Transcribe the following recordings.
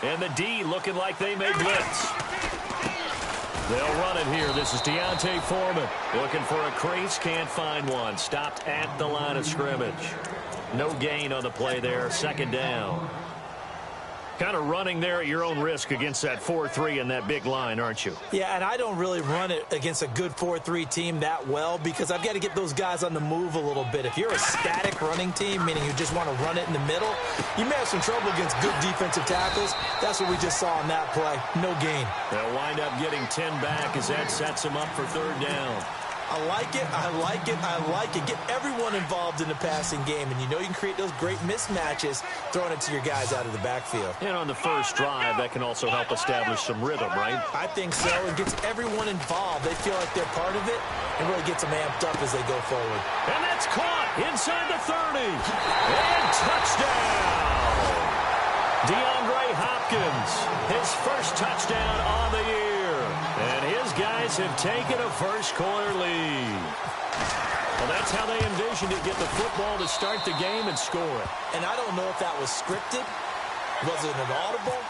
And the D looking like they may blitz. They'll run it here. This is Deontay Foreman. Looking for a crease. Can't find one. Stopped at the line of scrimmage. No gain on the play there. Second down. Kind of running there at your own risk against that 4-3 and that big line, aren't you? Yeah, and I don't really run it against a good 4-3 team that well because I've got to get those guys on the move a little bit. If you're a static running team, meaning you just want to run it in the middle, you may have some trouble against good defensive tackles. That's what we just saw on that play. No gain. They'll wind up getting 10 back as that sets them up for third down. I like it, I like it, I like it. Get everyone involved in the passing game, and you know you can create those great mismatches throwing it to your guys out of the backfield. And on the first drive, that can also help establish some rhythm, right? I think so. It gets everyone involved. They feel like they're part of it and really gets them amped up as they go forward. And that's caught inside the 30. And touchdown! DeAndre Hopkins, his first touchdown on the year. And his guys have taken a first-quarter lead. Well, that's how they envisioned it, get the football to start the game and score it. And I don't know if that was scripted. Was it an audible?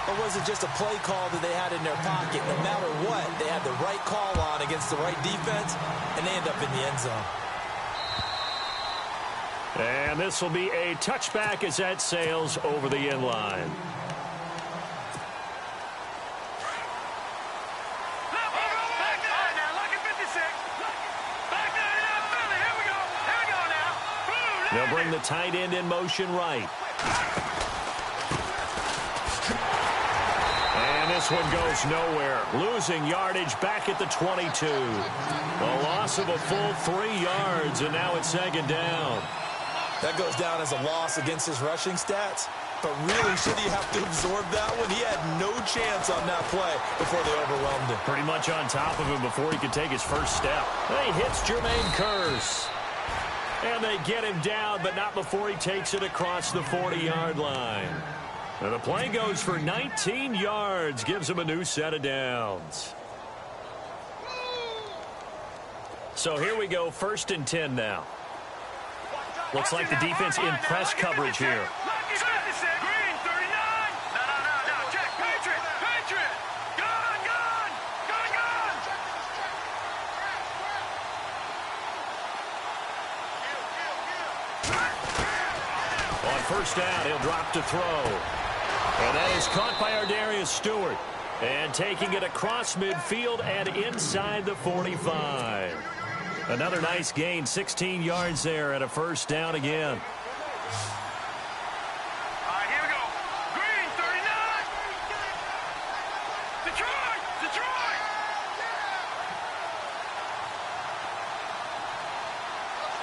Or was it just a play call that they had in their pocket? No matter what, they had the right call on against the right defense, and they end up in the end zone. And this will be a touchback as that sails over the end line. They'll bring the tight end in motion right. And this one goes nowhere. Losing yardage back at the 22. A loss of a full 3 yards, and now it's second down. That goes down as a loss against his rushing stats. But really, should he have to absorb that one? He had no chance on that play before they overwhelmed him. Pretty much on top of him before he could take his first step. He hits Jermaine Kearse. And they get him down, but not before he takes it across the 40-yard line. And the play goes for 19 yards, gives him a new set of downs. So here we go, 1st and 10 now. Looks like the defense in press coverage here. First down, he'll drop to throw. And that is caught by Ardarius Stewart. And taking it across midfield and inside the 45. Another nice gain, 16 yards there and a first down again. All right, here we go. Green, 39. Detroit, Detroit.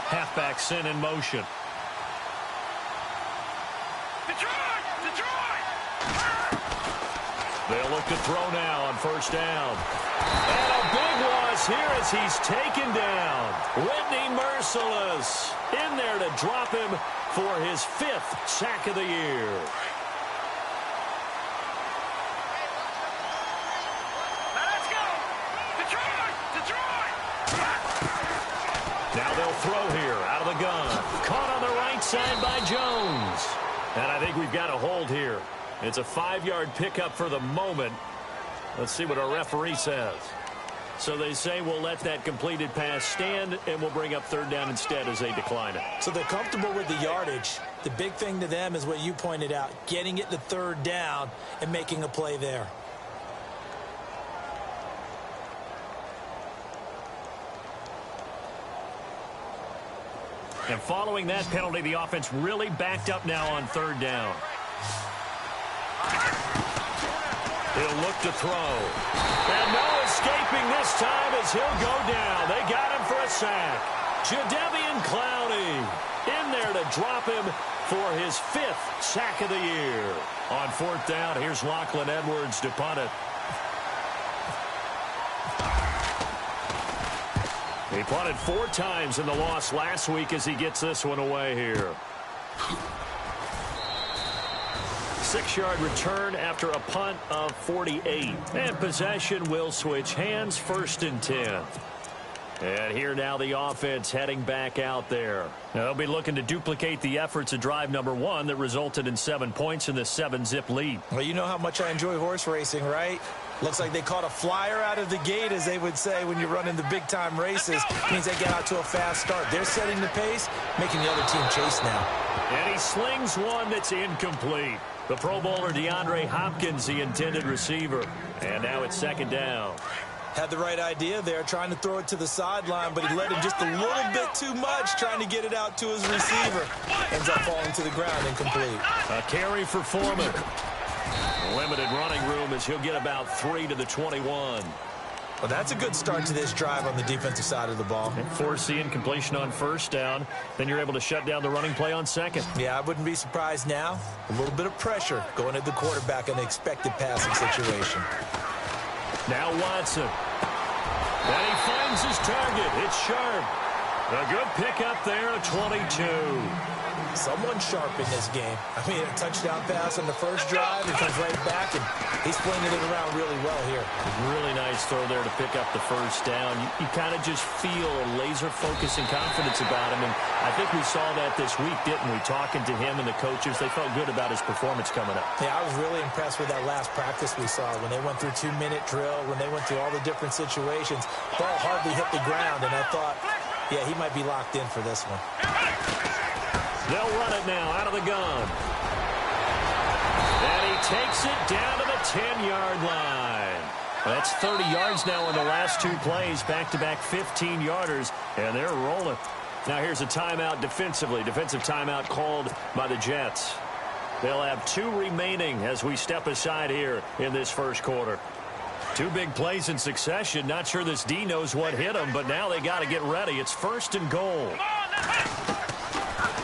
Halfback sent in motion. They'll look to throw now on first down. And a big loss here as he's taken down. Whitney Merciless in there to drop him for his 5th sack of the year. Now let's go. Detroit, Detroit. Now they'll throw here out of the gun. Caught on the right side by Jones. And I think we've got a hold here. It's a 5-yard pickup for the moment. Let's see what our referee says. So they say we'll let that completed pass stand, and we'll bring up third down instead as they decline it. So they're comfortable with the yardage. The big thing to them is what you pointed out, getting it to third down and making a play there. And following that penalty, the offense really backed up now on third down. He'll look to throw. And no escaping this time as he'll go down. They got him for a sack. Jadeveon Clowney in there to drop him for his 5th sack of the year. On 4th down, here's Lachlan Edwards to punt it. He punted 4 times in the loss last week as he gets this one away here. 6-yard return after a punt of 48. And possession will switch hands, 1st and 10. And here now the offense heading back out there. Now they'll be looking to duplicate the efforts of drive number 1 that resulted in 7 points in this 7-zip lead. Well, you know how much I enjoy horse racing, right? Looks like they caught a flyer out of the gate, as they would say when you're running the big-time races. Means they get out to a fast start. They're setting the pace, making the other team chase now. And he slings one that's incomplete. The Pro Bowler DeAndre Hopkins, the intended receiver. And now it's 2nd down. Had the right idea there, trying to throw it to the sideline, but he led him just a little bit too much, trying to get it out to his receiver. Ends up falling to the ground, incomplete. A carry for Foreman. Limited running room as he'll get about 3 to the 21. Well, that's a good start to this drive on the defensive side of the ball. And force the incompletion on 1st down. Then you're able to shut down the running play on 2nd. Yeah, I wouldn't be surprised now. A little bit of pressure going at the quarterback in an expected passing situation. Now Watson. And he finds his target. It's Sharp. A good pickup there, a 22. Someone sharp in this game. I mean, a touchdown pass on the first drive. He comes right back, and he's flinging it around really well here. Really nice throw there to pick up the 1st down. You kind of just feel a laser focus and confidence about him, and I think we saw that this week, didn't we? Talking to him and the coaches, they felt good about his performance coming up. Yeah, I was really impressed with that last practice we saw when they went through 2-minute drill, when they went through all the different situations. Ball hardly hit the ground, and I thought, yeah, he might be locked in for this one. They'll run it now out of the gun. And he takes it down to the 10-yard line. That's 30 yards now in the last 2 plays, back-to-back 15-yarders, and they're rolling. Now here's a timeout defensively. Defensive timeout called by the Jets. They'll have 2 remaining as we step aside here in this 1st quarter. 2 big plays in succession. Not sure this D knows what hit him, but now they got to get ready. It's 1st and goal.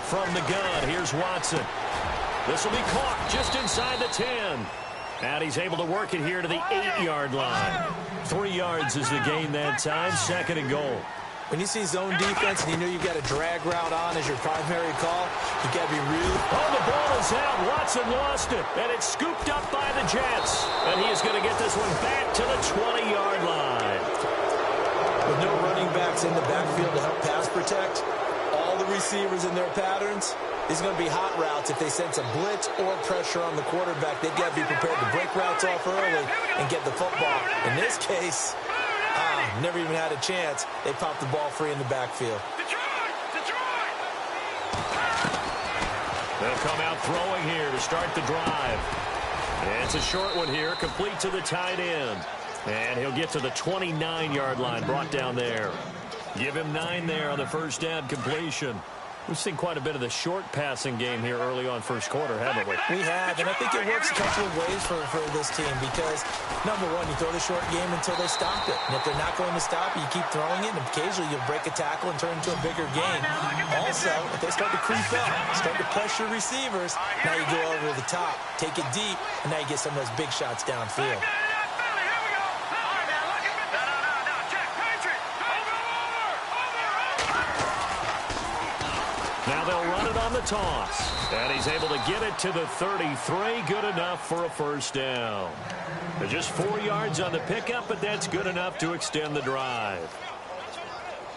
From the gun, here's Watson. This will be caught just inside the 10. And he's able to work it here to the 8-yard line. 3 yards is the gain that time. 2nd and goal. When you see zone defense and you know you've got a drag route on as your primary call, you got to be really... Oh, the ball is out. Watson lost it. And it's scooped up by the Jets. And he is going to get this one back to the 20-yard line. With no running backs in the backfield to help pass protect, all the receivers in their patterns, these are going to be hot routes. If they sense a blitz or pressure on the quarterback, they've got to be prepared to break routes off early and get the football. In this case, never even had a chance. They popped the ball free in the backfield. They'll come out throwing here to start the drive. And it's a short one here, complete to the tight end. And he'll get to the 29-yard line, brought down there. Give him 9 there on the 1st down completion. We've seen quite a bit of the short passing game here early on 1st quarter, haven't we? We have, and I think it works a couple of ways for this team because, number one, you throw the short game until they stop it. And if they're not going to stop it, you keep throwing it, and occasionally you'll break a tackle and turn it into a bigger game. Also, if they start to creep up, start to pressure receivers, now you go over the top, take it deep, and now you get some of those big shots downfield. Now they'll run it on the toss. And he's able to get it to the 33. Good enough for a 1st down. They're just 4 yards on the pickup, but that's good enough to extend the drive.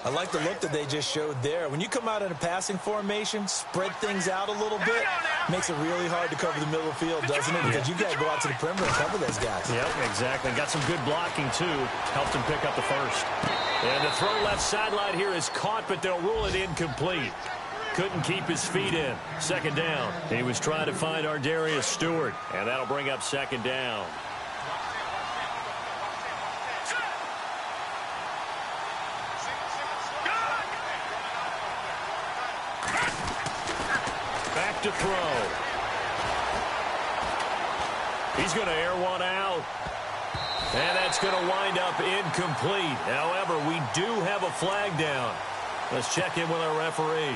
I like the look that they just showed there. When you come out in a passing formation, spread things out a little bit, makes it really hard to cover the middle of the field, doesn't it? Because you've got to go out to the perimeter and cover those guys. Yep, exactly. Got some good blocking, too. Helped him pick up the 1st. And the throw left sideline here is caught, but they'll rule it incomplete. Couldn't keep his feet in. 2nd down. He was trying to find Ardarius Stewart, and that'll bring up 2nd down. Back to throw. He's going to air one out. And that's going to wind up incomplete. However, we do have a flag down. Let's check in with our referee.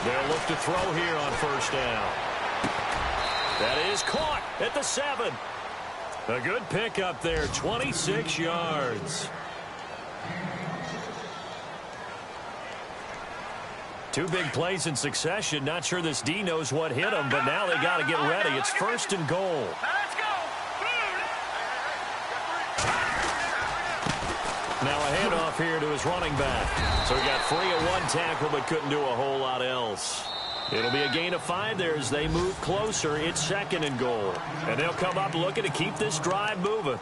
They'll look to throw here on 1st down. That is caught at the 7. A good pickup there, 26 yards. Two big plays in succession. Not sure this D knows what hit him, but now they got to get ready. It's first and goal. Let's go. Now a handoff here to his running back. So he got free of one tackle, but couldn't do a whole lot else. It'll be a gain of 5 there as they move closer. It's second and goal. And they'll come up looking to keep this drive moving.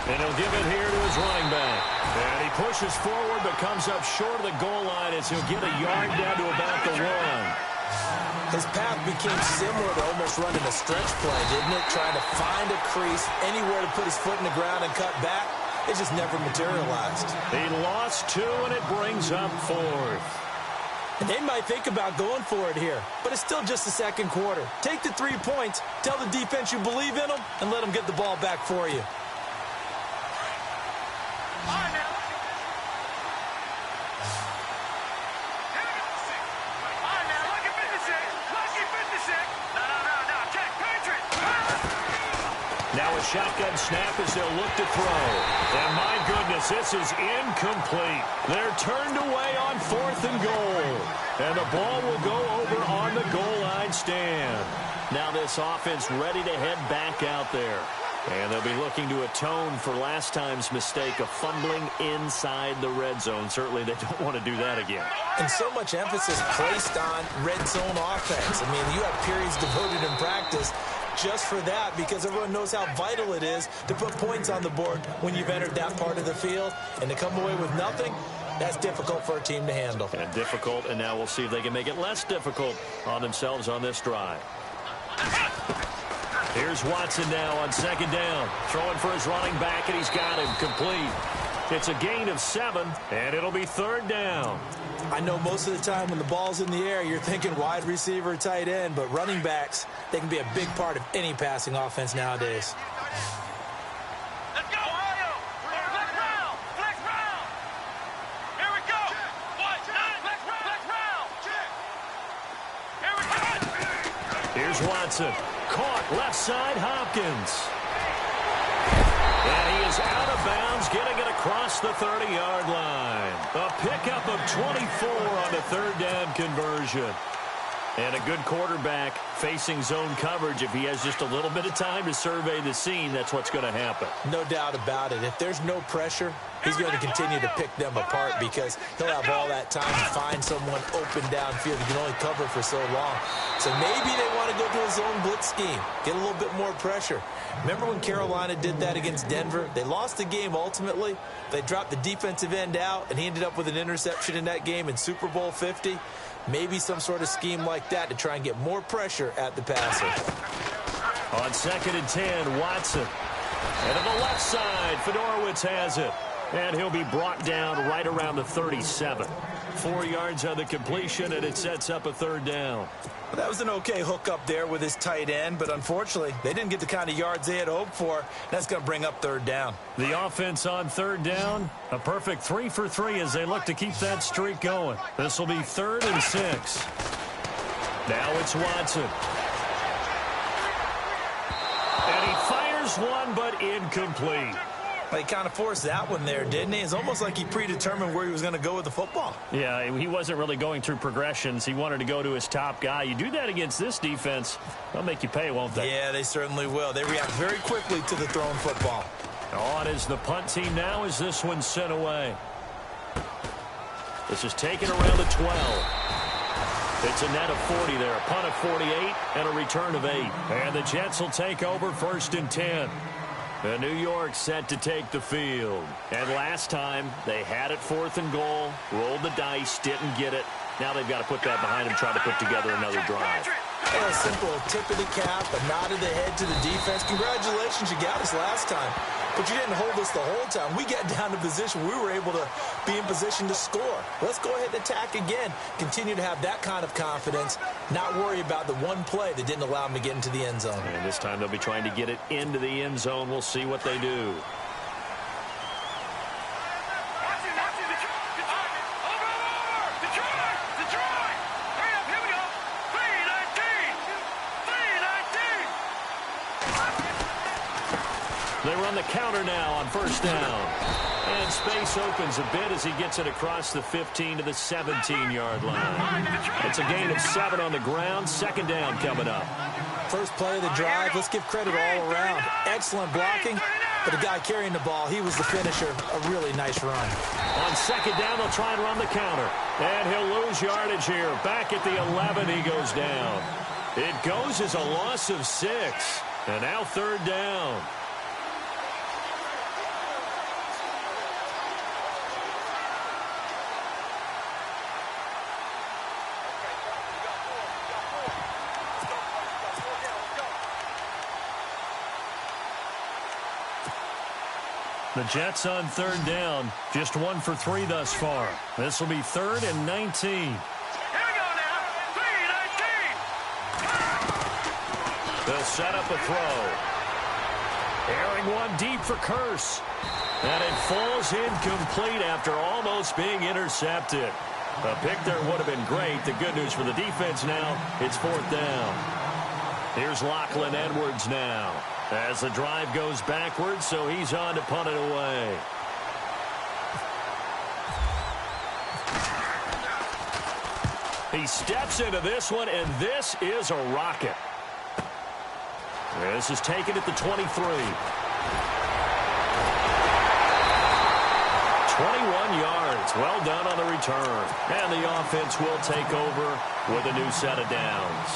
And he'll give it here to his running back. And he pushes forward but comes up short of the goal line as he'll get a yard down to about the 1. His path became similar to almost running a stretch play, didn't it? Trying to find a crease, anywhere to put his foot in the ground and cut back. It just never materialized. He lost 2, and it brings up 4th. And they might think about going for it here, but it's still just the second quarter. Take the 3 points, tell the defense you believe in them, and let them get the ball back for you. Now a shotgun snap as they'll look to throw. And my goodness, this is incomplete. They're turned away on 4th and goal. And the ball will go over on the goal line stand. Now this offense ready to head back out there. And they'll be looking to atone for last time's mistake of fumbling inside the red zone. Certainly they don't want to do that again. And so much emphasis placed on red zone offense. I mean, you have periods devoted in practice just for that, because everyone knows how vital it is to put points on the board when you've entered that part of the field. And to come away with nothing, that's difficult for a team to handle. And difficult, and now we'll see if they can make it less difficult on themselves on this drive. Here's Watson now on second down. Throwing for his running back, and he's got him complete. It's a gain of 7, and it'll be 3rd down. I know most of the time when the ball's in the air, you're thinking wide receiver, tight end, but running backs, they can be a big part of any passing offense nowadays. Let's go, Ohio! Flex round! Flex round! Here we go! Flex round! Here we go! Here's Watson. Caught left side, Hopkins. And he is out of bounds, getting it across the 30-yard line. A pickup of 24 on the 3rd down conversion. And a good quarterback facing zone coverage. If he has just a little bit of time to survey the scene, that's what's going to happen. No doubt about it. If there's no pressure, he's going to continue to pick them apart because he'll have all that time to find someone open downfield. He can only cover for so long. So maybe they want to go to a zone blitz scheme, get a little bit more pressure. Remember when Carolina did that against Denver? They lost the game ultimately. They dropped the defensive end out, and he ended up with an interception in that game in Super Bowl 50. Maybe some sort of scheme like that to try and get more pressure at the passer. On 2nd and 10, Watson. And to the left side, Fedorowicz has it. And he'll be brought down right around the 37. 4 yards on the completion, and it sets up a 3rd down. Well, that was an okay hook up there with his tight end, but unfortunately, they didn't get the kind of yards they had hoped for. That's going to bring up 3rd down. The offense on 3rd down, a perfect 3 for 3 as they look to keep that streak going. This will be 3rd and 6. Now it's Watson. And he fires one, but incomplete. Well, he kind of forced that one there, didn't he? It's almost like he predetermined where he was going to go with the football. Yeah, he wasn't really going through progressions. He wanted to go to his top guy. You do that against this defense, they'll make you pay, won't they? Yeah, they certainly will. They react very quickly to the thrown football. On is the punt team now as this one's sent away. This is taken around the 12. It's a net of 40 there, a punt of 48 and a return of 8. And the Jets will take over 1st and 10. And New York set to take the field. And last time, they had it 4th and goal, rolled the dice, didn't get it. Now they've got to put that behind them, try to put together another drive. A simple tip of the cap, a nod of the head to the defense. Congratulations, you got us last time. But you didn't hold us the whole time. We got down to position. We were able to be in position to score. Let's go ahead and attack again. Continue to have that kind of confidence. Not worry about the one play that didn't allow them to get into the end zone. And this time they'll be trying to get it into the end zone. We'll see what they do. Watch it, the They run the counter now on first down. And space opens a bit as he gets it across the 15 to the 17-yard line. It's a gain of 7 on the ground. Second down coming up. First play of the drive, let's give credit all around. Excellent blocking, but the guy carrying the ball, he was the finisher. A really nice run. On second down, they'll try and run the counter. And he'll lose yardage here. Back at the 11, he goes down. It goes as a loss of 6. And now third down. The Jets on third down, just 1 for 3 thus far. This will be 3rd and 19. Here we go now. 3-19. They'll set up a throw. Airing one deep for Curse. And it falls incomplete after almost being intercepted. A pick there would have been great. The good news for the defense now, it's 4th down. Here's Lachlan Edwards now. As the drive goes backwards, so he's on to punt it away. He steps into this one, and this is a rocket. This is taken at the 23. 21 yards. Well done on the return. And the offense will take over with a new set of downs.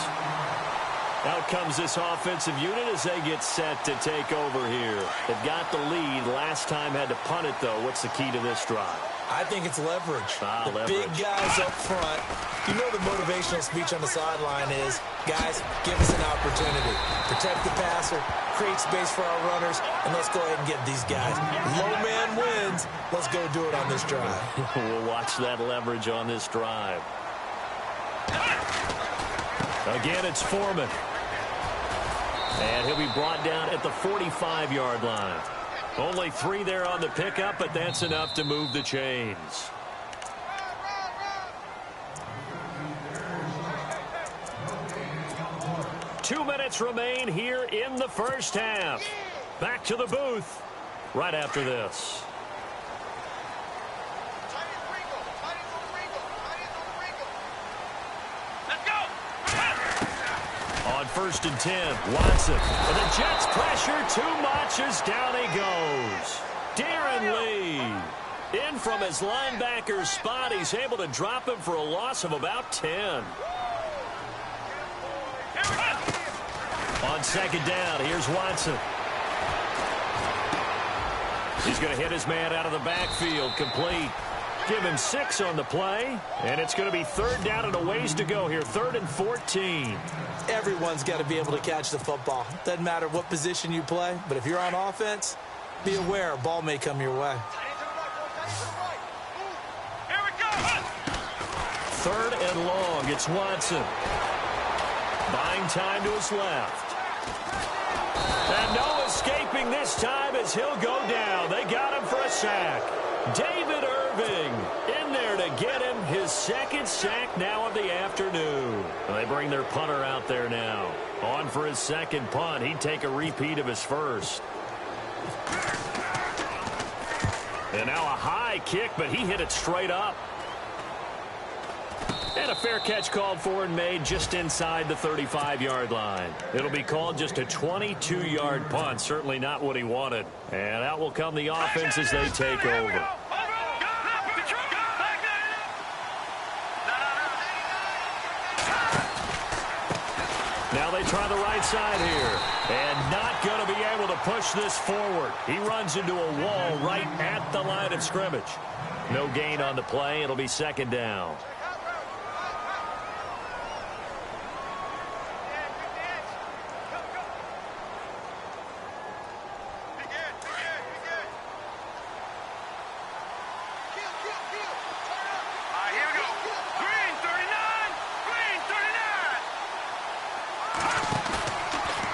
Out comes this offensive unit as they get set to take over here. They've got the lead. Last time had to punt it, though. What's the key to this drive? I think it's leverage. Leverage. Big guys up front. You know the motivational speech on the sideline is, guys, give us an opportunity. Protect the passer, create space for our runners, and let's go ahead and get these guys. Low man wins. Let's go do it on this drive. We'll watch that leverage on this drive. Again, it's Foreman. And he'll be brought down at the 45-yard line. Only 3 there on the pickup, but that's enough to move the chains. Two minutes remain here in the first half. Back to the booth right after this. On 1st and 10, Watson. And the Jets pressure too much as down he goes. Darren Lee. In from his linebacker's spot. He's able to drop him for a loss of about 10. On second down, here's Watson. He's going to hit his man out of the backfield. Complete. Give him 6 on the play, and it's going to be 3rd down and a ways to go here. 3rd and 14. Everyone's got to be able to catch the football. Doesn't matter what position you play, but if you're on offense, be aware a ball may come your way. Here we go. 3rd and long. It's Watson. Buying time to his left. And no escaping this time as he'll go down. They got him for a sack. David Irving in there to get him his 2nd sack now of the afternoon. And they bring their punter out there now. On for his 2nd punt. He'd take a repeat of his 1st. And now a high kick, but he hit it straight up. And a fair catch called for and made just inside the 35-yard line. It'll be called just a 22-yard punt. Certainly not what he wanted. And out will come the offense as they take over. Now they try the right side here. And not going to be able to push this forward. He runs into a wall right at the line of scrimmage. No gain on the play. It'll be 2nd down.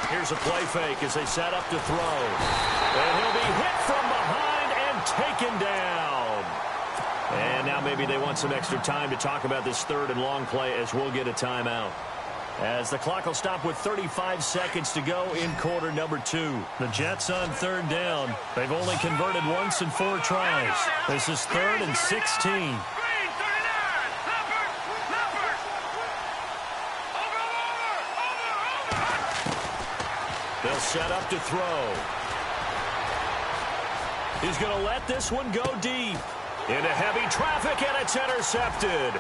Here's a play fake as they set up to throw. And he'll be hit from behind and taken down. And now maybe they want some extra time to talk about this 3rd and long play as we'll get a timeout. as the clock will stop with 35 seconds to go in quarter number 2. The Jets on third down. They've only converted once in 4 tries. This is 3rd and 16. They'll set up to throw. He's going to let this one go deep. Into heavy traffic, and it's intercepted.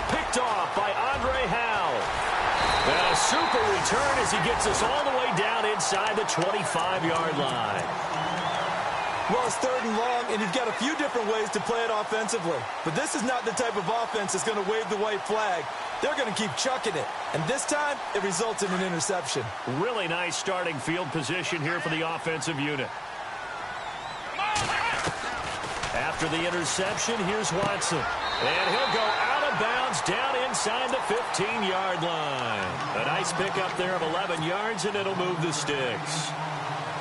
Picked off by Andre Howe. And a super return as he gets us all the way down inside the 25-yard line. Well, it's 3rd and long, and you've got a few different ways to play it offensively. But this is not the type of offense that's going to wave the white flag. They're going to keep chucking it. And this time, it results in an interception. Really nice starting field position here for the offensive unit. After the interception, here's Watson. And he'll go out of bounds down inside the 15-yard line. A nice pickup there of 11 yards, and it'll move the sticks.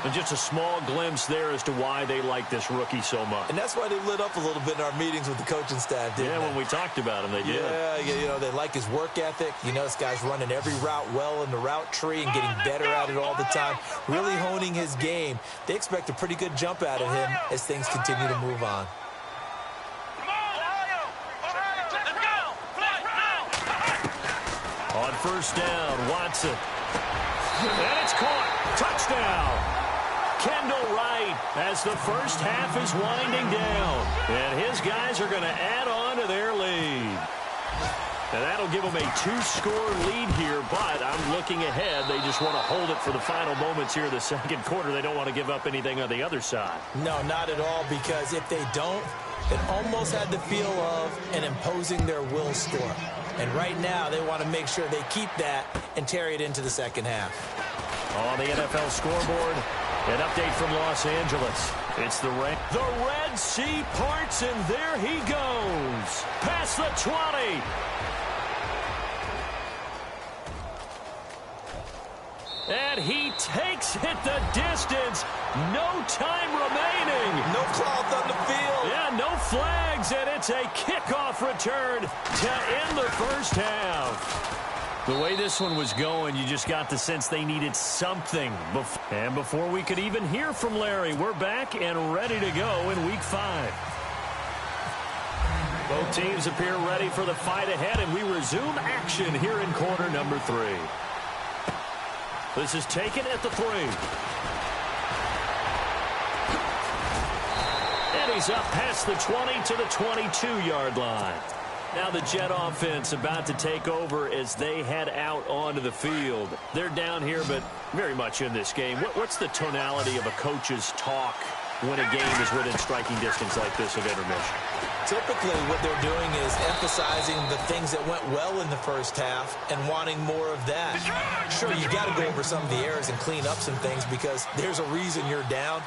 And just a small glimpse there as to why they like this rookie so much. And that's why they lit up a little bit in our meetings with the coaching staff, didn't they? When we talked about him, they did. Yeah, you know, they like his work ethic. You know, this guy's running every route well in the route tree and getting better at it all the time, really honing his game. They expect a pretty good jump out of him as things continue to move on. On first down, Watson. And it's caught. Touchdown. Kendall Wright as the first half is winding down. And his guys are going to add on to their lead. And that'll give them a 2-score lead here, but I'm looking ahead. They just want to hold it for the final moments here in the second quarter. They don't want to give up anything on the other side. No, not at all, because if they don't, it almost had the feel of an imposing their will score. And right now, they want to make sure they keep that and carry it into the second half. On the NFL scoreboard, an update from Los Angeles. It's the Red Sea parts, and there he goes. Past the 20. And he takes it the distance. No time remaining. No cloth on the field. Yeah, no flags, and it's a kickoff return to end the first half. The way this one was going, you just got the sense they needed something. And before we could even hear from Larry, we're back and ready to go in Week 5. Both teams appear ready for the fight ahead, and we resume action here in quarter number 3. This is taken at the 3. And he's up past the 20 to the 22-yard line. Now the Jet offense about to take over as they head out onto the field. They're down here, but very much in this game. What's the tonality of a coach's talk when a game is within striking distance like this of intermission? Typically, what they're doing is emphasizing the things that went well in the first half and wanting more of that. Sure, you've got to go over some of the errors and clean up some things because there's a reason you're down.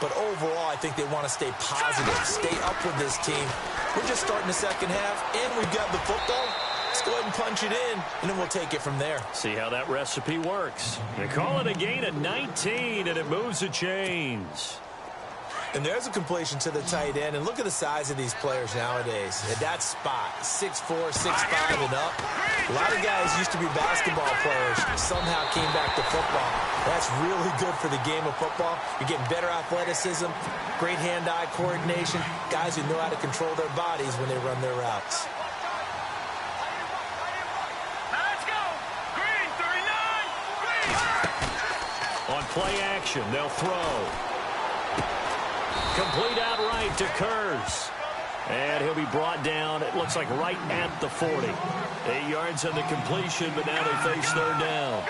But overall, I think they want to stay positive, stay up with this team. We're just starting the second half, and we've got the football. Let's go ahead and punch it in, and then we'll take it from there. See how that recipe works. They call it a gain of 19, and it moves the chains. And there's a completion to the tight end. And look at the size of these players nowadays. At that spot, 6'4", 6'5", and up. A lot of guys used to be basketball players, somehow came back to football. That's really good for the game of football. You're getting better athleticism, great hand-eye coordination, guys who know how to control their bodies when they run their routes. Let's go. Green, 39. Green. On play action, they'll throw. Complete outright to Kurz. And he'll be brought down, it looks like right at the 40. 8 yards on the completion, but now they face third down.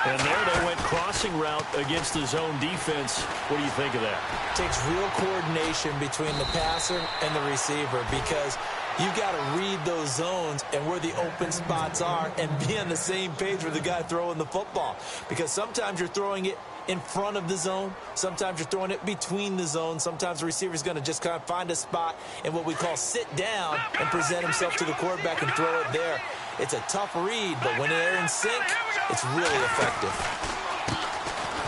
And there they went crossing route against the zone defense. What do you think of that? It takes real coordination between the passer and the receiver because you've got to read those zones and where the open spots are and be on the same page with the guy throwing the football. Because sometimes you're throwing it in front of the zone. Sometimes you're throwing it between the zones. Sometimes the receiver's going to just kind of find a spot and what we call sit down and present himself to the quarterback and throw it there. It's a tough read, but when they're in sync, it's really effective.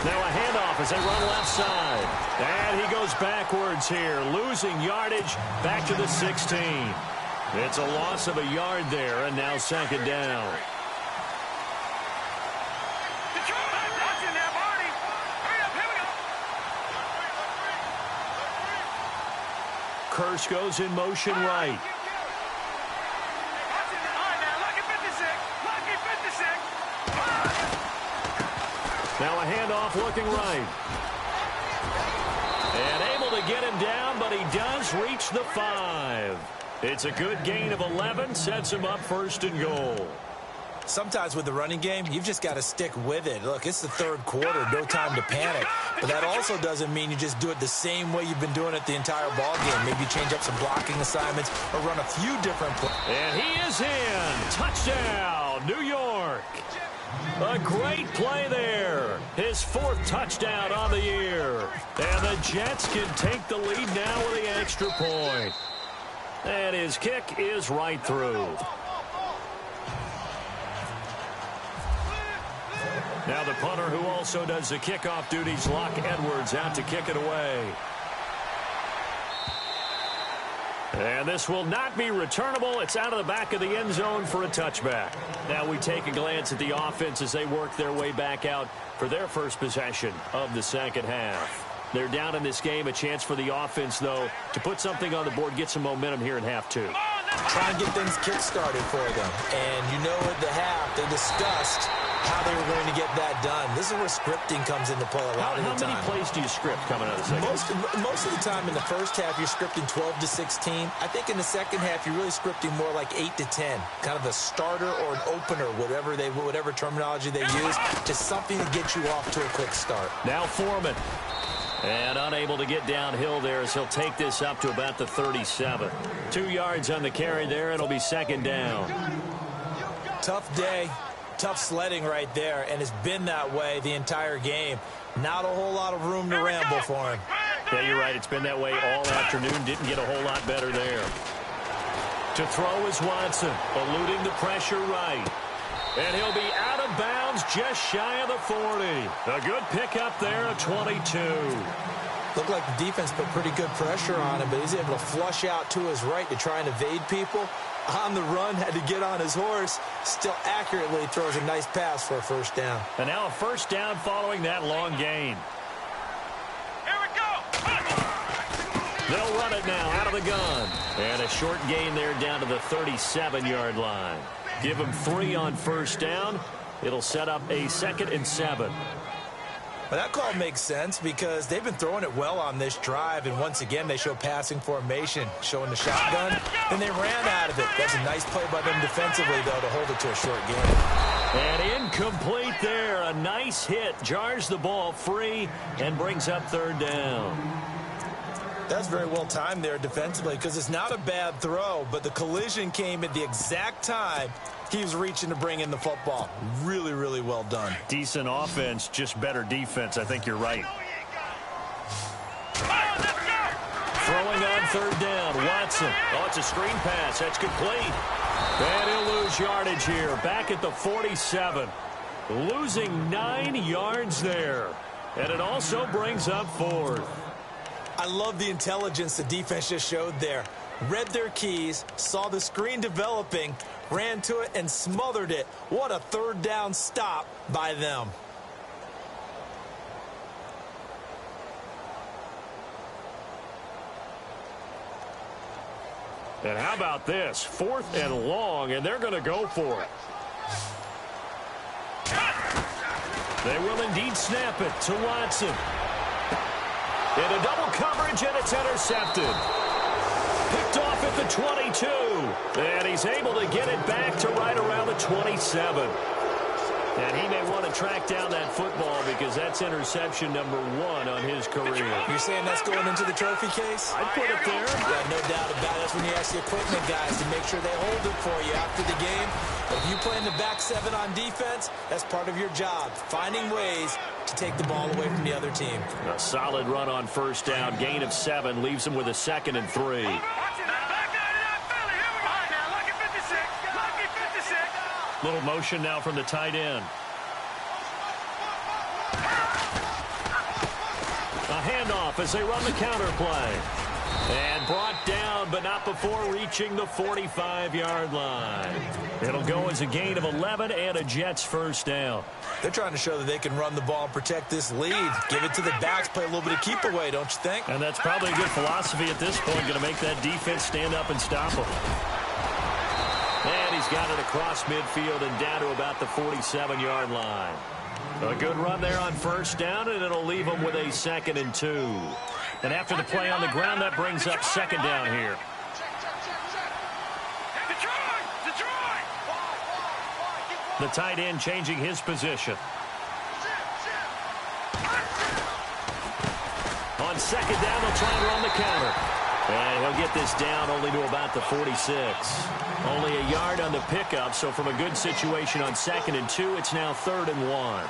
Now a handoff as they run left side. And he goes backwards here, losing yardage back to the 16. It's a loss of a yard there, and now second down. first goes in motion right. Now a handoff looking right. And able to get him down, but he does reach the 5. It's a good gain of 11, sets him up first and goal. Sometimes with the running game, you've just got to stick with it. Look, it's the third quarter, no time to panic. But that also doesn't mean you just do it the same way you've been doing it the entire ball game. Maybe change up some blocking assignments or run a few different plays. And he is in. Touchdown, New York. A great play there. His 4th touchdown on the year. And the Jets can take the lead now with the extra point. And his kick is right through. Now the punter who also does the kickoff duties, Locke Edwards, out to kick it away. And this will not be returnable. It's out of the back of the end zone for a touchback. Now we take a glance at the offense as they work their way back out for their first possession of the second half. They're down in this game. A chance for the offense, though, to put something on the board, get some momentum here in half 2. Try and get things kick-started for them. And you know at the half, they discussed how they were going to get that done. This is where scripting comes into play a lot of the time. How many plays do you script coming out of the second? Most of the time in the first half, you're scripting 12 to 16. I think in the second half, you're really scripting more like 8 to 10. Kind of a starter or an opener, whatever terminology they use, just something to get you off to a quick start. Now Foreman. And unable to get downhill there as he'll take this up to about the 37. 2 yards on the carry there. It'll be second down. Tough day. Tough sledding right there, and it's been that way the entire game. Not a whole lot of room to ramble for him. Yeah, you're right. It's been that way all afternoon. Didn't get a whole lot better there. To throw is Watson, eluding the pressure right. And he'll be out of bounds just shy of the 40. A good pickup there at 22. Looked like the defense put pretty good pressure on him, but he's able to flush out to his right to try and evade people. On the run, had to get on his horse. Still accurately throws a nice pass for a first down. And now a first down following that long gain. Here we go. They'll run it now out of the gun. And a short gain there down to the 37-yard line. Give them 3 on first down. It'll set up a 2nd and 7. Well, that call makes sense because they've been throwing it well on this drive, and once again they show passing formation, showing the shotgun, and they ran out of it. That's a nice play by them defensively, though, to hold it to a short gain. And incomplete there. A nice hit. Jars the ball free and brings up 3rd down. That's very well timed there defensively because it's not a bad throw, but the collision came at the exact time he was reaching to bring in the football. Really, really well done. Decent offense, just better defense. I think you're right. Throwing on 3rd down, Watson. Oh, it's a screen pass. That's complete. And he'll lose yardage here. Back at the 47. Losing 9 yards there. And it also brings up 4th. I love the intelligence the defense just showed there. Read their keys, saw the screen developing, ran to it, and smothered it. What a 3rd down stop by them. And how about this? 4th and long, and they're going to go for it. They will indeed snap it to Watson. Into double coverage, and it's intercepted. Picked off at the 22. And he's able to get it back to right around the 27. And he may want to track down that football because that's interception number 1 on his career. You're saying that's going into the trophy case? I'd put it there. Yeah, no doubt about it. That's when you ask the equipment guys to make sure they hold it for you after the game. If you play in the back 7 on defense, that's part of your job, finding ways to take the ball away from the other team. A solid run on first down. Gain of 7 leaves him with a 2nd and 3. Little motion now from the tight end. A handoff as they run the counter play. And brought down, but not before reaching the 45-yard line. It'll go as a gain of 11 and a Jets first down. They're trying to show that they can run the ball and protect this lead. Give it to the backs, play a little bit of keep away, don't you think? And that's probably a good philosophy at this point, going to make that defense stand up and stop them. And he's got it across midfield and down to about the 47-yard line. A good run there on first down, and it'll leave them with a 2nd and 2. And after the play on the ground, that brings up 2nd down here. The tight end changing his position. On 2nd down, they'll try and run the counter. And he'll get this down only to about the 46. Only a yard on the pickup, so from a good situation on 2nd and 2, it's now 3rd and 1.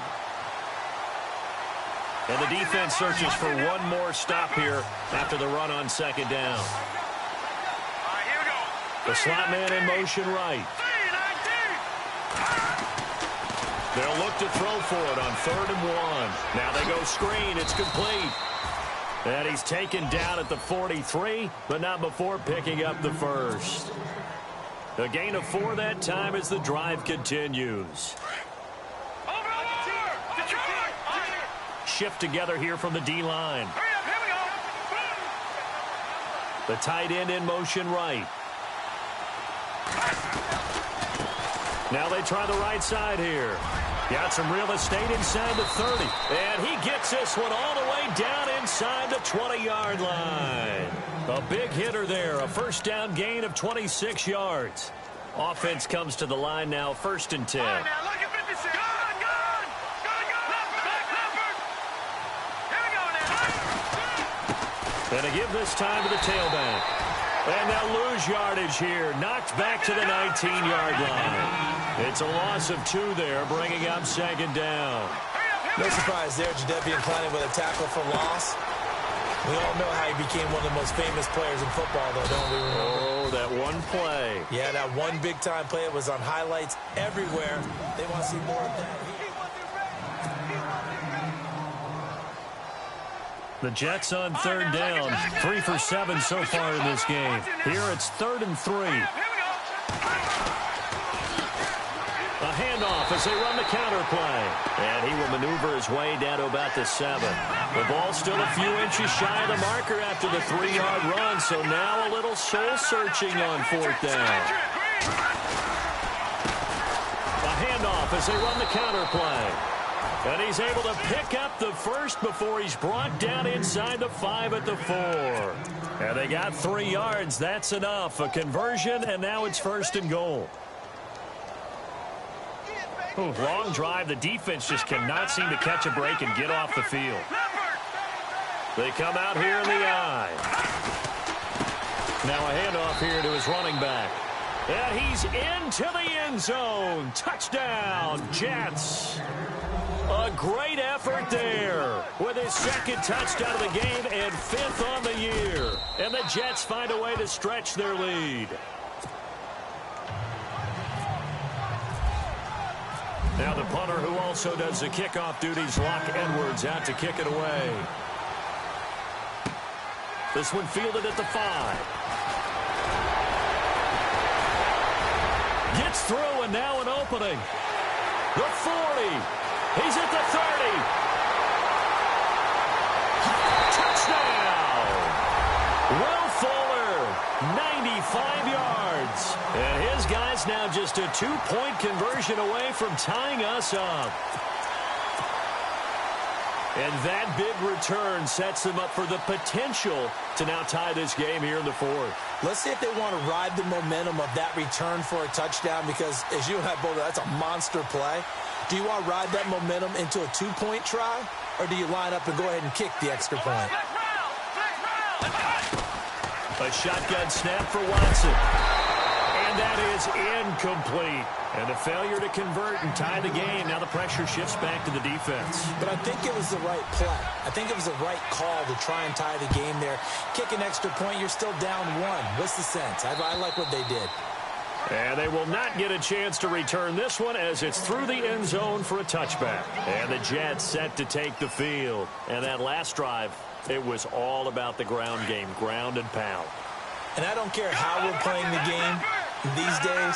And the defense searches for one more stop here after the run on 2nd down. The slot man in motion right. They'll look to throw for it on 3rd and 1. Now they go screen. It's complete. And he's taken down at the 43, but not before picking up the first. A gain of 4 that time as the drive continues. Shift together here from the D-line. The tight end in motion right. Now they try the right side here. Got some real estate inside the 30. And he gets this one all the way down inside the 20-yard line. A big hitter there. A first down gain of 26 yards. Offense comes to the line now, 1st and 10. And to give this time to the tailback. And they'll lose yardage here. Knocked back to the 19-yard line. It's a loss of 2 there, bringing up 2nd down. No surprise there, Jadeveon Clowney with a tackle for loss. We all know how he became one of the most famous players in football, though, don't we? Oh, that one play. Yeah, that one big-time play. It was on highlights everywhere. They want to see more of that. The Jets on 3rd down. 3 for 7 so far in this game. Here it's 3rd and 3. A handoff as they run the counter play. And he will maneuver his way down to about the 7. The ball's still a few inches shy of the marker after the 3-yard run, so now a little soul-searching on 4th down. A handoff as they run the counter play. And he's able to pick up the first before he's brought down inside the 5 at the 4. And they got 3 yards. That's enough. A conversion, and now it's 1st and goal. Ooh, long drive. The defense just cannot seem to catch a break and get off the field. They come out here in the eye. Now a handoff here to his running back. And he's into the end zone. Touchdown, Jets. A great effort there with his 2nd touchdown of the game and 5th on the year. And the Jets find a way to stretch their lead. Now the punter who also does the kickoff duties, Locke Edwards, out to kick it away. This one fielded at the 5. Gets through and now an opening. The 40. He's at the 30. Touchdown! Will Fuller, 95 yards. And his guy's now just a 2-point conversion away from tying us up. And that big return sets them up for the potential to now tie this game here in the 4th. Let's see if they want to ride the momentum of that return for a touchdown because, as you and I both know, that's a monster play. Do you want to ride that momentum into a 2-point try, or do you line up and go ahead and kick the extra point? A shotgun snap for Watson. And that is incomplete. And a failure to convert and tie the game. Now the pressure shifts back to the defense. But I think it was the right play. I think it was the right call to try and tie the game there. Kick an extra point, you're still down 1. What's the sense? I like what they did. And they will not get a chance to return this one as it's through the end zone for a touchback. And the Jets set to take the field. And that last drive It was all about the ground game, ground and pound. And I don't care how we're playing the game these days,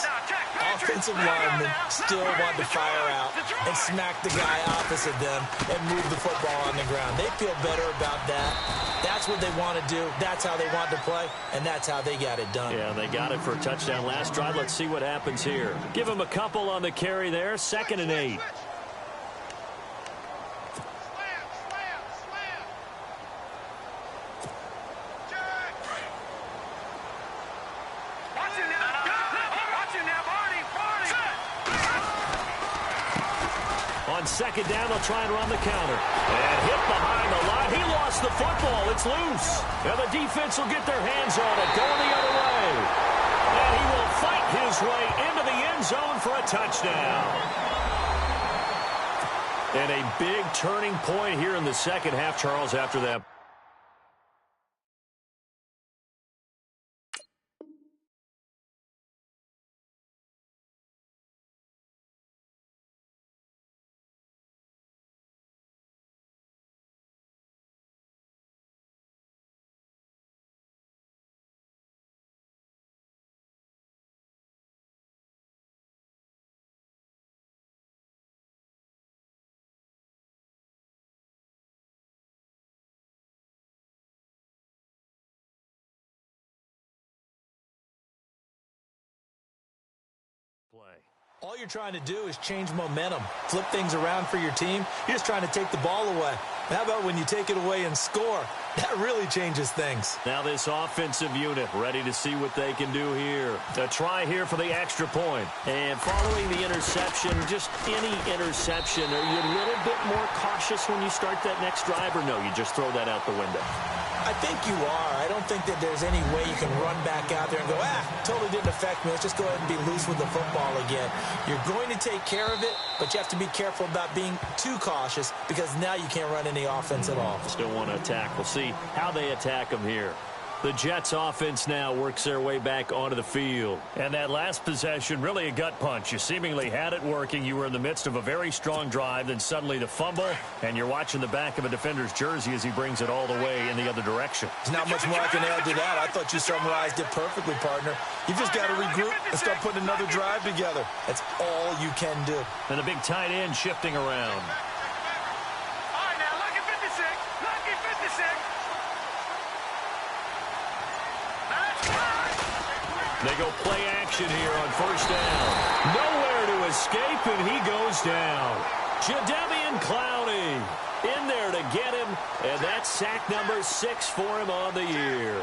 offensive linemen still want to fire out and smack the guy opposite them and move the football on the ground. They feel better about that. That's what they want to do. That's how they want to play, and that's how they got it done. Yeah, they got it for a touchdown last drive. Let's see what happens here. Give them a couple on the carry there. 2nd and 8. On 2nd down, they'll try and run the counter. And hit behind the line. He lost the football. It's loose. And the defense will get their hands on it, going the other way. And he will fight his way into the end zone for a touchdown. And a big turning point here in the second half, Charles, after that. Play. All you're trying to do is change momentum, flip things around for your team. You're just trying to take the ball away. How about when you take it away and score? That really changes things. Now this offensive unit ready to see what they can do here. A try here for the extra point. And following the interception, just any interception, are you a little bit more cautious when you start that next drive, or no, you just throw that out the window? I think you are. I don't think that there's any way you can run back out there and go, totally didn't affect me. Let's just go ahead and be loose with the football again. You're going to take care of it, but you have to be careful about being too cautious because now you can't run any offense at all. Still want to attack. We'll see how they attack them here. The Jets offense now works their way back onto the field. And that last possession, really a gut punch. You seemingly had it working. You were in the midst of a very strong drive. Then suddenly the fumble, and you're watching the back of a defender's jersey as he brings it all the way in the other direction. There's not much more I can add to that. I thought you summarized it perfectly, partner. You've just got to regroup and start putting another drive together. That's all you can do. And the big tight end shifting around. All right, now, lucky 56. Lucky 56. They go play action here on 1st down. Nowhere to escape, and he goes down. Jadeveon Clowney in there to get him, and that's sack number 6 for him on the year.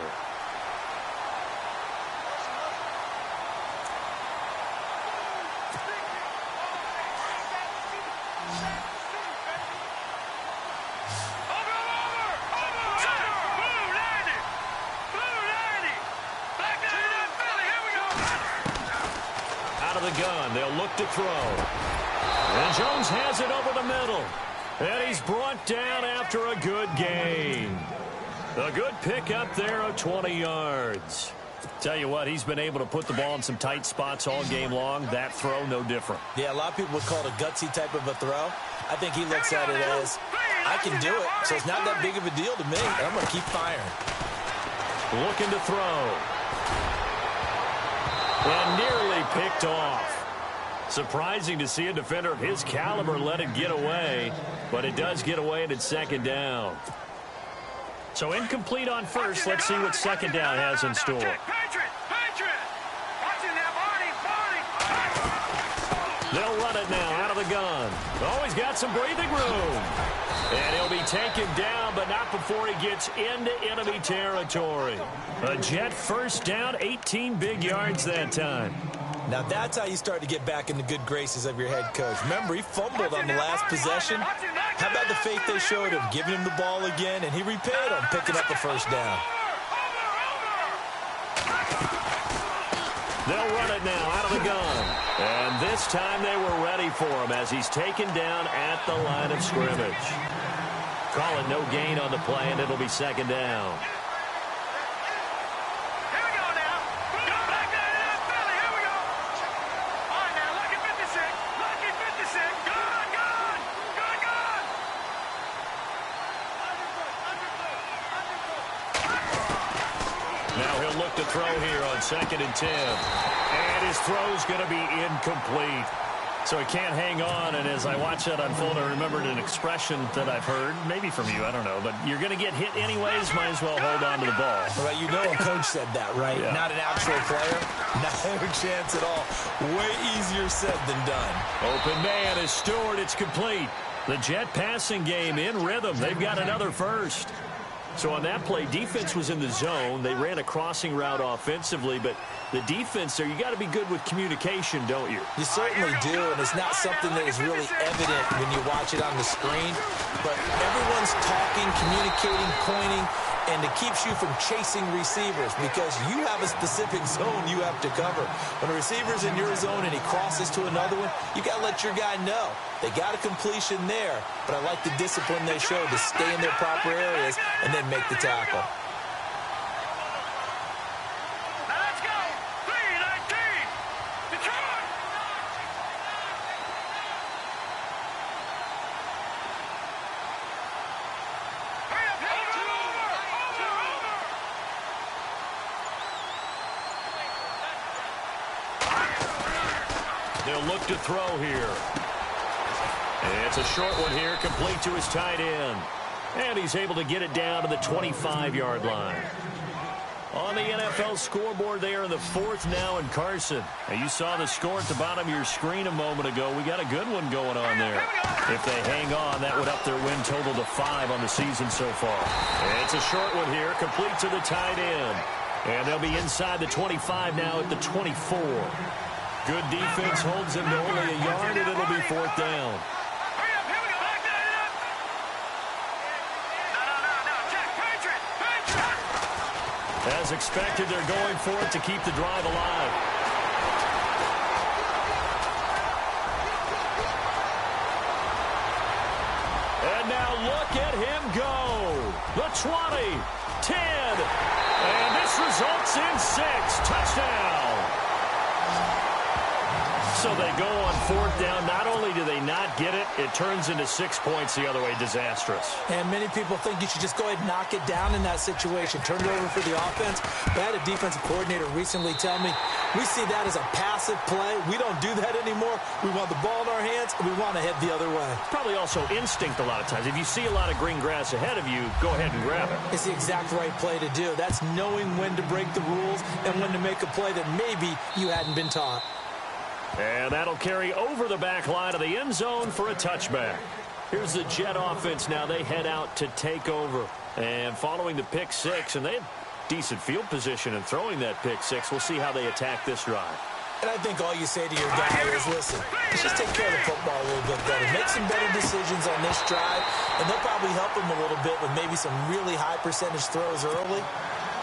The gun. They'll look to throw. And Jones has it over the middle. And he's brought down after a good gain. A good pickup there of 20 yards. Tell you what, he's been able to put the ball in some tight spots all game long. That throw, no different. Yeah, a lot of people would call it a gutsy type of a throw. I think he looks at it as, I can do it, so it's not that big of a deal to me. I'm going to keep firing. Looking to throw. And nearly picked off. Surprising to see a defender of his caliber let it get away, but it does get away and it's 2nd down. So incomplete on 1st. Let's see what 2nd down has in store. They'll run it now out of the gun. Oh, he's got some breathing room. And he'll be taken down, but not before he gets into enemy territory. A Jet 1st down, 18 big yards that time. Now that's how you start to get back in the good graces of your head coach. Remember, he fumbled on the last possession. How about the faith they showed him, giving him the ball again, and he repaid him, picking up a 1st down. They'll run it now out of the gun. And this time they were ready for him as he's taken down at the line of scrimmage. Call it no gain on the play, and it'll be 2nd down. throw here on 2nd and 10. And his throw's going to be incomplete. So he can't hang on, and as I watch that unfold, I remembered an expression that I've heard, maybe from you, I don't know, but you're going to get hit anyways, might as well hold on to the ball. Right, you know a coach said that, right? Yeah. Not an actual player. Not a chance at all. Way easier said than done. Open man is Stewart. It's complete. The Jet passing game in rhythm. They've got another first. So on that play, defense was in the zone. They ran a crossing route offensively, but the defense there, you got to be good with communication, don't you? You certainly do, and it's not something that is really evident when you watch it on the screen. But everyone's talking, communicating, pointing, and it keeps you from chasing receivers because you have a specific zone you have to cover. When a receiver's in your zone and he crosses to another one, you got to let your guy know. They got a completion there, but I like the discipline they showed to stay in their proper areas and then make the tackle. Now let's go. 3-19. Detroit. Hurry up, over. They'll look to throw here. It's a short one here, complete to his tight end. And he's able to get it down to the 25-yard line. On the NFL scoreboard there in the 4th now in Carson. Now you saw the score at the bottom of your screen a moment ago. We got a good one going on there. If they hang on, that would up their win total to 5 on the season so far. And it's a short one here, complete to the tight end. And they'll be inside the 25 now at the 24. Good defense holds them to only a yard, and it'll be 4th down. As expected, they're going for it to keep the drive alive. And now look at him go. The 20, 10, and this results in 6. Touchdown. So they go on 4th down. Not only do they not get it, it turns into 6 points the other way. Disastrous. And many people think you should just go ahead and knock it down in that situation. Turn it over for the offense. But I had a defensive coordinator recently tell me, we see that as a passive play. We don't do that anymore. We want the ball in our hands, and we want to head the other way. Probably also instinct a lot of times. If you see a lot of green grass ahead of you, go ahead and grab it. It's the exact right play to do. That's knowing when to break the rules and when to make a play that maybe you hadn't been taught. And that'll carry over the back line of the end zone for a touchback. Here's the Jet offense now. They head out to take over. And following the pick 6, and they had decent field position in throwing that pick 6. We'll see how they attack this drive. And I think all you say to your guy is, listen, let's just take care of the football a little bit better. Make some better decisions on this drive, and they'll probably help him a little bit with maybe some really high percentage throws early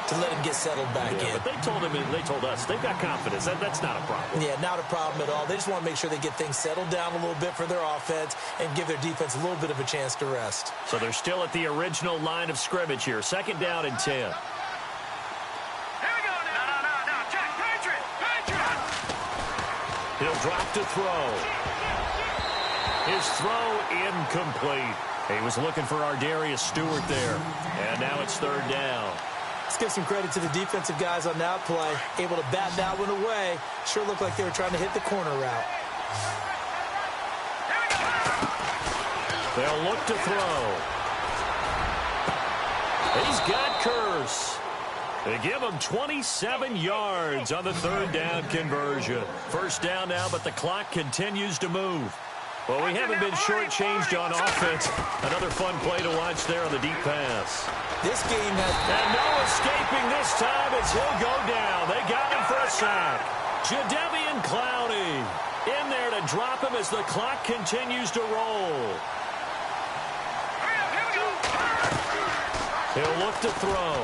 to let him get settled back in. But they told him, and they told us, they've got confidence. That's not a problem. Yeah, not a problem at all. They just want to make sure they get things settled down a little bit for their offense and give their defense a little bit of a chance to rest. So they're still at the original line of scrimmage here. 2nd down and 10. Here we go now. No. Check. Patriot. He'll drop to throw. His throw incomplete. He was looking for Ardarius Stewart there. And now it's 3rd down. Let's give some credit to the defensive guys on that play. Able to bat that one away. Sure looked like they were trying to hit the corner route. They'll look to throw. He's got Curse. They give him 27 yards on the 3rd down conversion. 1st down now, but the clock continues to move. Well, we haven't been shortchanged on offense. Another fun play to watch there on the deep pass. This game has... And no escaping this time as he'll go down. They got him for a sack. Jadeveon Clowney in there to drop him as the clock continues to roll. He'll look to throw.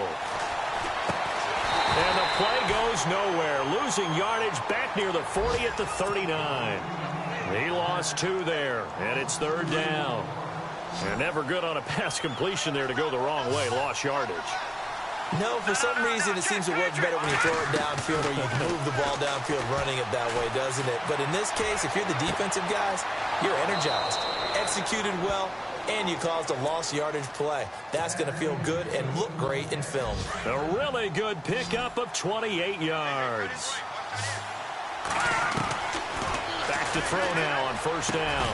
And the play goes nowhere. Losing yardage back near the 40 at the 39. He lost 2 there, and it's 3rd down. And never good on a pass completion there to go the wrong way. Lost yardage. No, for some reason it seems to work better when you throw it downfield or you move the ball downfield running it that way, doesn't it? But in this case, if you're the defensive guys, you're energized. Executed well, and you caused a lost yardage play. That's going to feel good and look great in film. A really good pickup of 28 yards. Back to throw now on first down.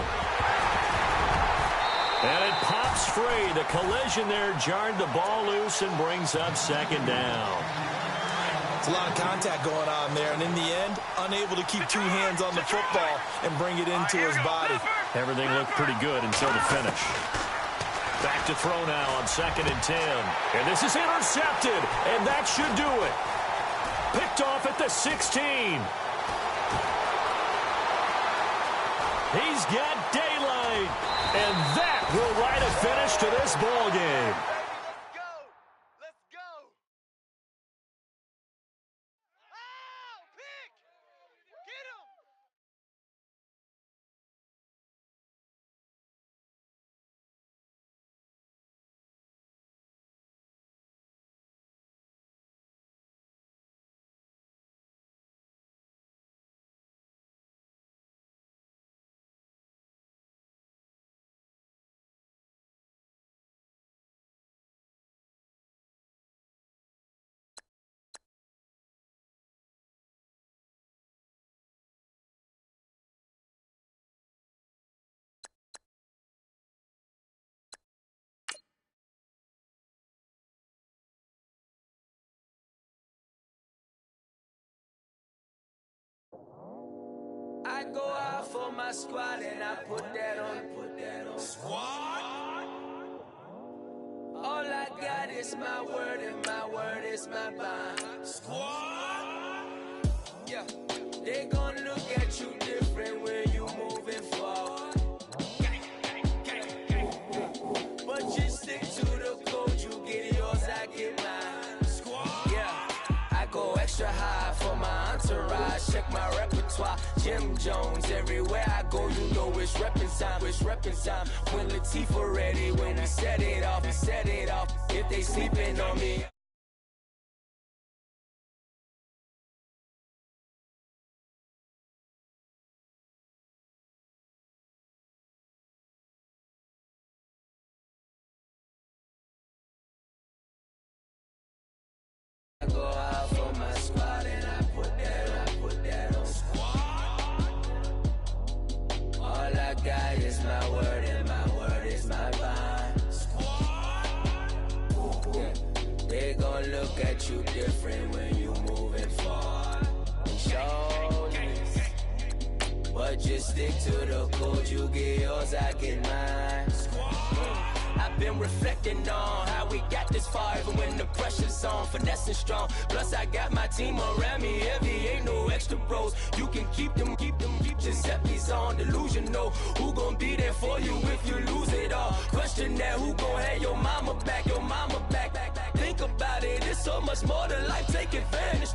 And it pops free. The collision there jarred the ball loose and brings up second down. It's a lot of contact going on there, and in the end, unable to keep two hands on the football and bring it into his body. Everything looked pretty good until the finish. Back to throw now on 2nd and 10. And this is intercepted, and that should do it. Picked off at the 16. He's got daylight, and that will write a finish to this ball game. I go out for my squad and I put that on squad. All I got is my word and my word is my bond. Squad. Yeah, they gon' look at you different when you moving forward. But just stick to the code, you get yours, I get mine. Squad. Yeah, I go extra high for my entourage. Check my repertoire. Jim Jones, everywhere I go, you know it's reppin' time, it's reppin' time. When Latifah ready, when we set it off, we set it off. If they sleeping on me. I go out for my squad and I put that on squad. All I got is my word and my word is my bond. Squad. Yeah. They gon' look at you different when you moving forward. Shoulders. But just stick to the code, you get yours, I get mine. I've been reflecting on how we got this far, even when the pressure's on, finessing strong. Plus I got my team around me heavy, ain't no extra bros. You can keep them, keep Giuseppe's on delusional. Who gon' be there for you if you lose it all? Question that, who gon' have your mama back, Think about it, it's so much more to life, take advantage.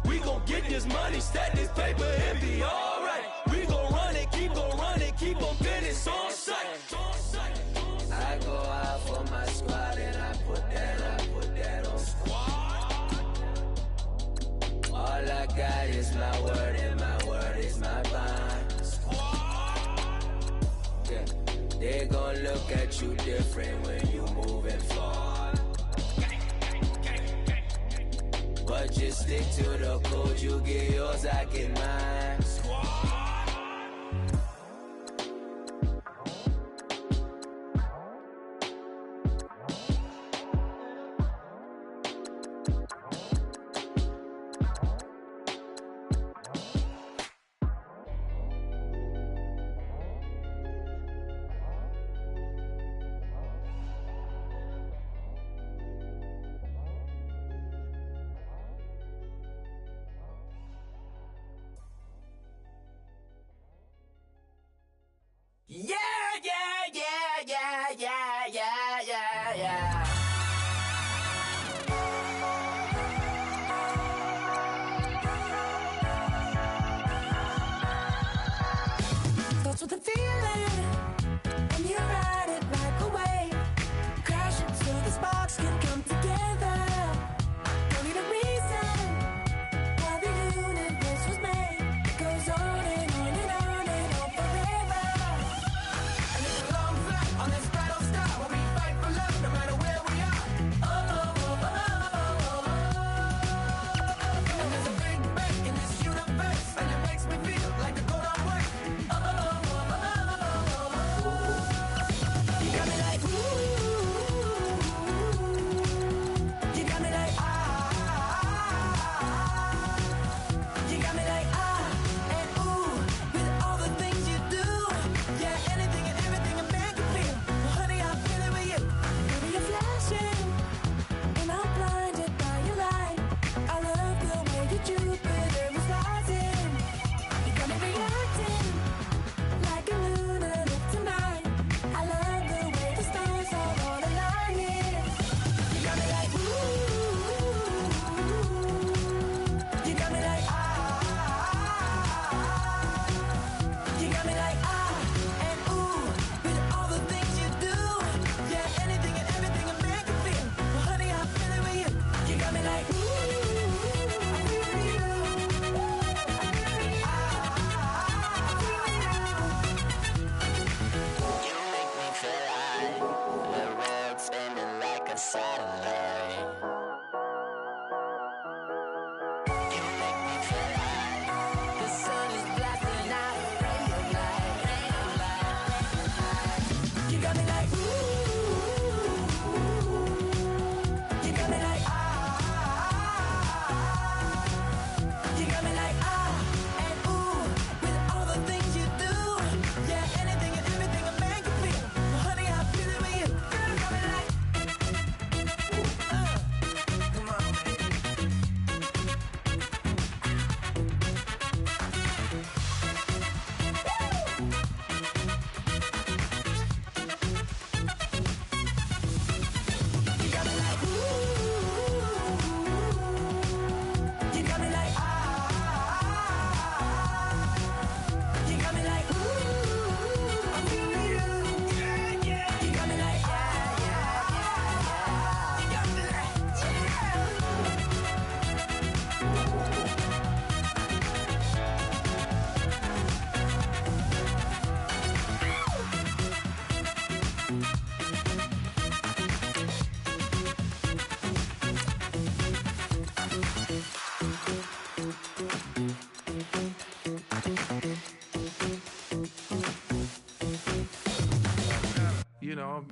We gon' get this money, stack this paper and be alright. We gon' run it, keep on finish on sight. I go out for my squad and I put that on squad. All I got is my word and my word is my bond. Squad. Yeah. They gon' look at you different when you moving forward. But just stick to the code, you get yours, I get mine. Squad.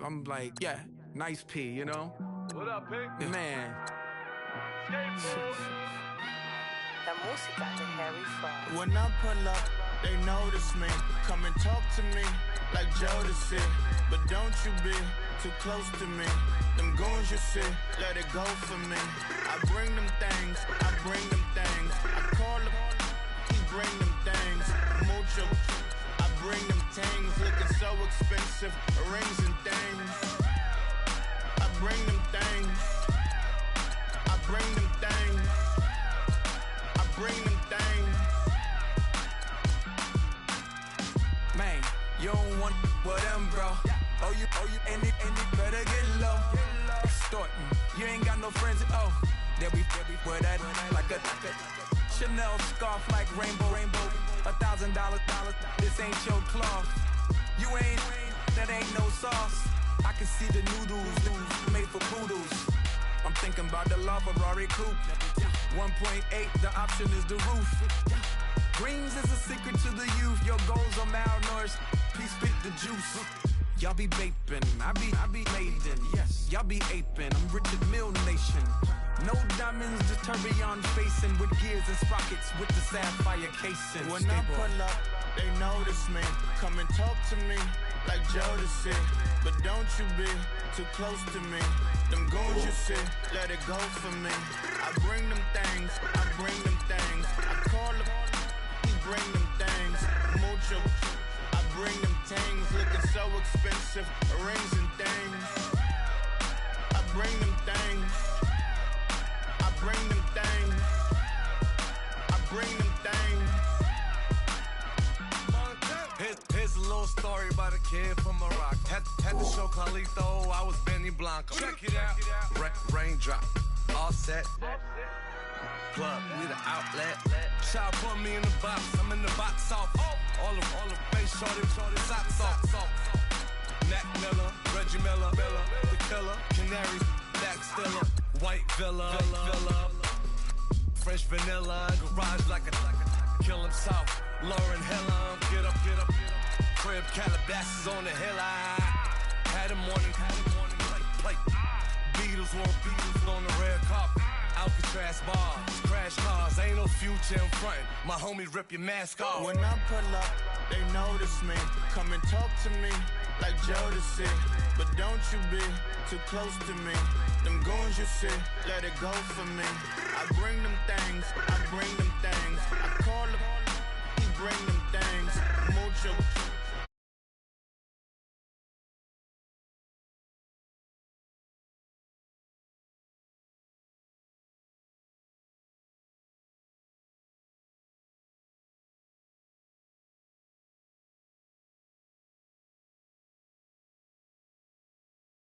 I'm like, yeah, nice P, you know? What up, Pink? Man. La música de Harry Fraud. When I pull up, they notice me. Come and talk to me like Jodeci. But don't you be too close to me. Them goons you see, let it go for me. I bring them things, I bring them things. I call them, he bring them things. Mucho, I bring them things. Looking so expensive, rings and things. I bring them things. I bring them things. I bring them things. Man, you don't want with them, bro. Oh, you, and it better get low. Extorting, you ain't got no friends. Oh, they'll be with that like a Chanel scarf like rainbow. $1,000, this ain't your cloth. You ain't, that ain't no sauce. I can see the noodles made for poodles. I'm thinking about the La Ferrari coupe. 1.8, the option is the roof. Greens is a secret to the youth. Your goals are malnourished. Please spit the juice. Y'all be vaping, I be laden. Yes, y'all be aping. I'm Richard Mill Nation. No diamonds, just tourbillon facing with gears and sprockets with the sapphire casing. When I pull up, they notice me. Come and talk to me like Jodeci. But don't you be too close to me. Them goons you see, let it go for me. I bring them things, I bring them things. I call them, he bring them things. Mucho, I bring them things. Looking so expensive, rings and things. I bring them things. I bring them things. I bring them things. Here's a little story about a kid from Morocco. Had to show Carlito I was Benny Blanco. Check it out. Raindrop, all set. Plug, we the outlet. Shot put me in the box, I'm in the box off. All the face shorty, socks off. Mac Miller, Reggie Miller, the killer, Canaries, Black Stiller, White Villa, French vanilla, garage like a kill him soft. Lauren Hilla, get up. Crib Calabasas on the hill. I had him morning plate. Beatles on the red carpet. Alcatraz bars, crash cars, ain't no future in front. My homie rip your mask off. When I pull up, they notice me. Come and talk to me like Jodeci. But don't you be too close to me. Them goons you see, let it go for me. I bring them things, I bring them things. I call them